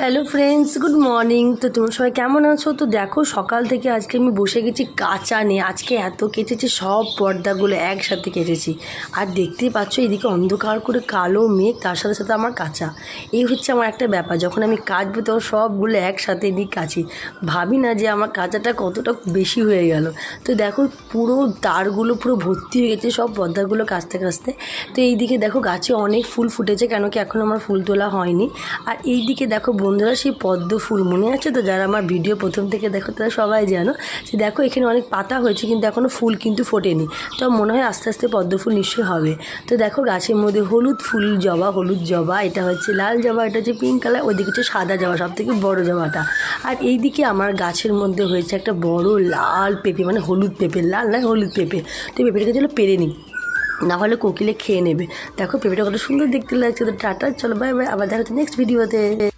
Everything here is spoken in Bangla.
Hello friends, good morning. তো তোমরা সবাই কেমন আছো? তো দেখো, সকাল থেকে আজকে আমি বসে গেছি কাচা নিয়ে। আজকে এত কেটেছি, সব পর্দাগুলো একসাথে কেটেছি। আর দেখতেই পাচ্ছ এদিকে অন্ধকার করে কালো মেঘ, তার সাথে সাথে আমার কাচা। এই হচ্ছে আমার একটা ব্যাপার, যখন আমি কাচবো তখন সবগুলো একসাথে এদিকে কাচি। ভাবি না যে আমার কাচাটা কতটা বেশি হয়ে গেল। তো দেখো পুরো তারগুলো পুরো ভর্তি হয়ে গেছে সব পর্দাগুলো কাচতে কাচতে। তো এইদিকে দেখো গাছে অনেক ফুল ফুটেছে, কেন কি এখন আমার ফুল তোলা হয়নি। আর এইদিকে দেখো বন্ধুরা, সেই পদ্ম ফুল মনে আছে তো? যারা আমার ভিডিও প্রথম থেকে দেখো তারা সবাই জানো। সে দেখো এখানে অনেক পাতা হয়েছে, কিন্তু এখনও ফুল কিন্তু ফোটেনি। তো মনে হয় আস্তে আস্তে পদ্ম ফুল নিশ্চয়ই হবে। তো দেখো গাছের মধ্যে হলুদ ফুল জবা, হলুদ জবা, এটা হচ্ছে লাল জবা, এটা হচ্ছে পিঙ্ক কালার, ওইদিকে হচ্ছে সাদা জবা, সব থেকে বড়ো জবাটা। আর এইদিকে আমার গাছের মধ্যে হয়েছে একটা বড় লাল পেঁপে, মানে হলুদ পেঁপে, লাল না হলুদ পেঁপে। তো এই পেঁপেটাকে চলো পেরে নিই, না হলে কোকিলে খেয়ে নেবে। দেখো পেঁপেটা কত সুন্দর দেখতে লাগছে। তো টাটা, চলো বাই বাই, আবার দেখা হচ্ছে নেক্সট ভিডিওতে।